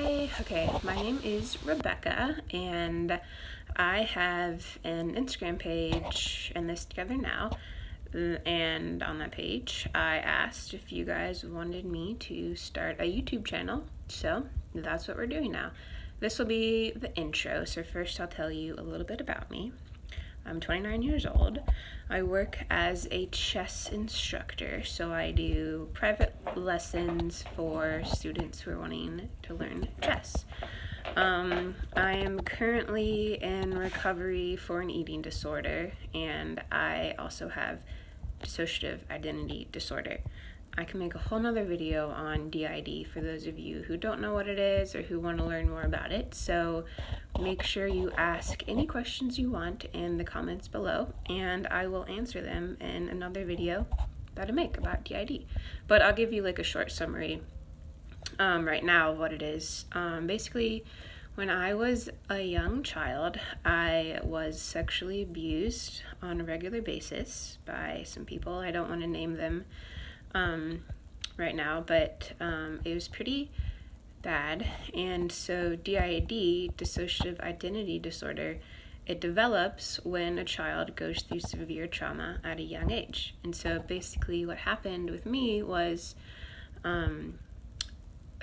Hi, okay, my name is Rebecca, and I have an Instagram page in This Together Now. And on that page, I asked if you guys wanted me to start a YouTube channel, so that's what we're doing now. This will be the intro, so first I'll tell you a little bit about me. I'm 29 years old. I work as a chess instructor, so I do private lessons for students who are wanting to learn chess. I am currently in recovery for an eating disorder, and I also have dissociative identity disorder. I can make a whole nother video on DID for those of you who don't know what it is or who want to learn more about it. So make sure you ask any questions you want in the comments below, and I will answer them in another video that I make about DID. But I'll give you like a short summary right now of what it is. Basically, when I was a young child, I was sexually abused on a regular basis by some people. I don't want to name them right now, but it was pretty bad. And so DID, dissociative identity disorder, it develops when a child goes through severe trauma at a young age. And so basically what happened with me was the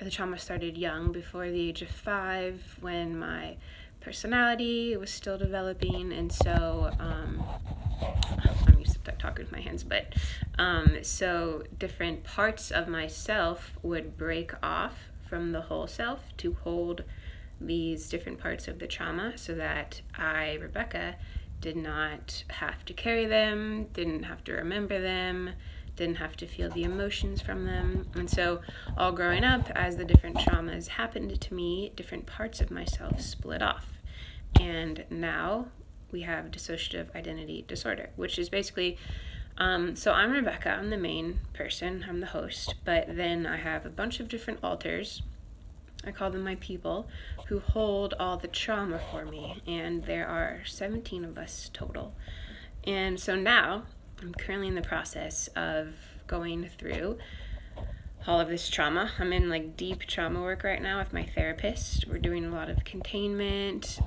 trauma started young, before the age of 5, when my personality was still developing. And so I'm used to talking with my hands, but so different parts of myself would break off from the whole self to hold these different parts of the trauma, so that I, Rebecca, did not have to carry them, didn't have to remember them, didn't have to feel the emotions from them. And so all growing up, as the different traumas happened to me, different parts of myself split off. And now we have dissociative identity disorder, which is basically, so I'm Rebecca, I'm the main person, I'm the host, but then I have a bunch of different alters, I call them my people, who hold all the trauma for me, and there are 17 of us total. And so now, I'm currently in the process of going through all of this trauma. I'm in like deep trauma work right now with my therapist. We're doing a lot of containment.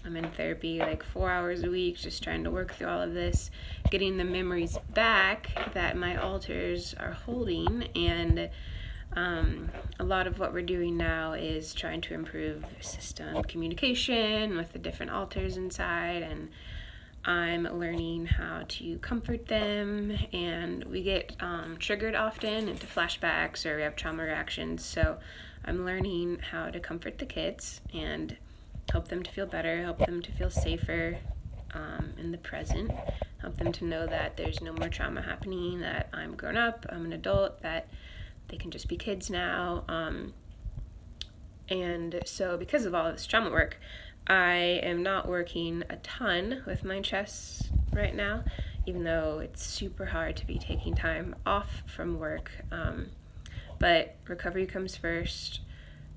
I'm in therapy like 4 hours a week, just trying to work through all of this, getting the memories back that my alters are holding. And a lot of what we're doing now is trying to improve system communication with the different alters inside, and I'm learning how to comfort them, and we get triggered often into flashbacks, or we have trauma reactions. So I'm learning how to comfort the kids and help them to feel better, help them to feel safer in the present, help them to know that there's no more trauma happening, that I'm grown up, I'm an adult, that they can just be kids now. And so because of all of this trauma work, I am not working a ton with my chess right now, even though it's super hard to be taking time off from work. But recovery comes first,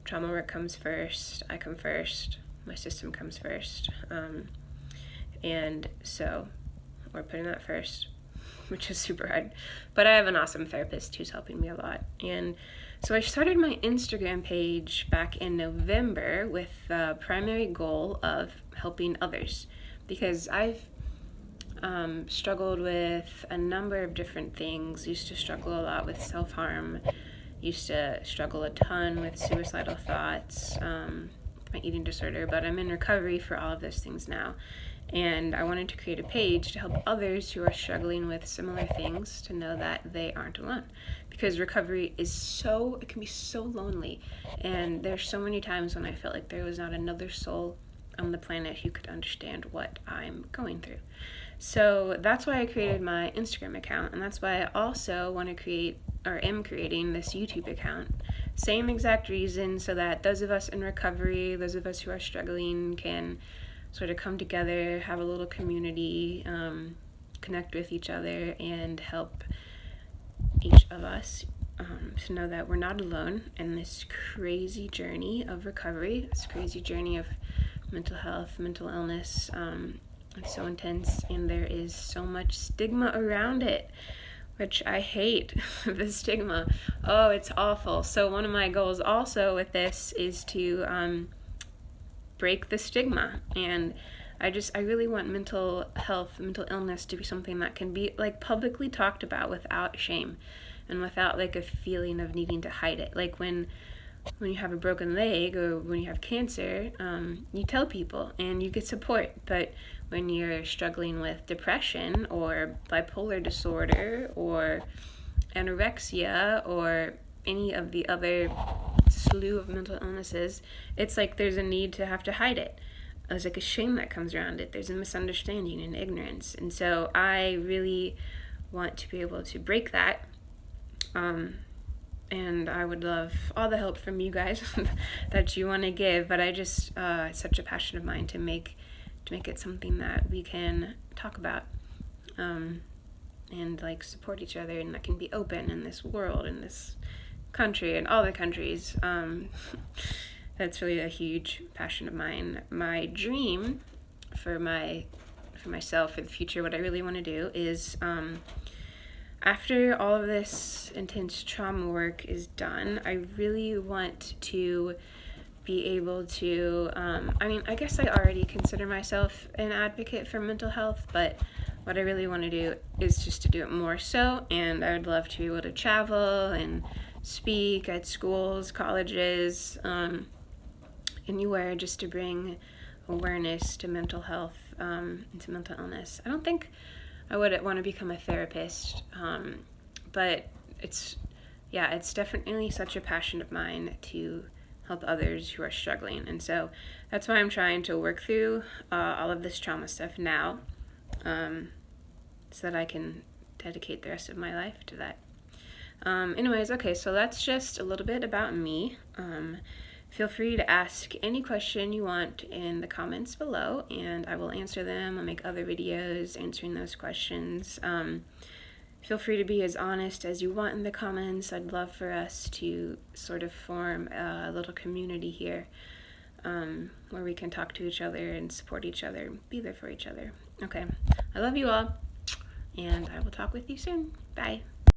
trauma work comes first, I come first, my system comes first. And so we're putting that first, which is super hard. But I have an awesome therapist who's helping me a lot. And so I started my Instagram page back in November with the primary goal of helping others, because I've struggled with a number of different things. Used to struggle a lot with self-harm, used to struggle a ton with suicidal thoughts, my eating disorder, but I'm in recovery for all of those things now. And I wanted to create a page to help others who are struggling with similar things to know that they aren't alone. Because recovery is it can be so lonely. And there's so many times when I felt like there was not another soul on the planet who could understand what I'm going through. So that's why I created my Instagram account, and that's why I also want to create, or am creating, this YouTube account. Same exact reason, so that those of us in recovery, those of us who are struggling, can sort of come together, have a little community, connect with each other, and help each of us to know that we're not alone in this crazy journey of recovery, this crazy journey of mental health, mental illness. It's so intense, and there is so much stigma around it. which I hate the stigma. Oh, it's awful. So one of my goals also with this is to break the stigma. And I really want mental health, mental illness to be something that can be like publicly talked about without shame and without like a feeling of needing to hide it. Like when you have a broken leg or when you have cancer, you tell people and you get support. But when you're struggling with depression or bipolar disorder or anorexia or any of the other slew of mental illnesses, it's like there's a need to have to hide it. There's like a shame that comes around it. There's a misunderstanding and ignorance. And so I really want to be able to break that. And I would love all the help from you guys that you want to give. But I just, it's such a passion of mine to make it something that we can talk about. And like support each other, and that can be open in this world, in this country, and all the countries. That's really a huge passion of mine. My dream for myself, for the future, what I really want to do is, after all of this intense trauma work is done, I really want to be able to, I guess I already consider myself an advocate for mental health, but what I really want to do is just to do it more so, and I would love to be able to travel and speak at schools, colleges, anywhere, just to bring awareness to mental health, and to mental illness. I don't think I would want to become a therapist, but it's definitely such a passion of mine to help others who are struggling, and so that's why I'm trying to work through all of this trauma stuff now, so that I can dedicate the rest of my life to that. Anyways, okay, so that's just a little bit about me. Feel free to ask any question you want in the comments below, and I will answer them. I'll make other videos answering those questions. Feel free to be as honest as you want in the comments. I'd love for us to sort of form a little community here, where we can talk to each other and support each other, be there for each other. Okay, I love you all, and I will talk with you soon. Bye.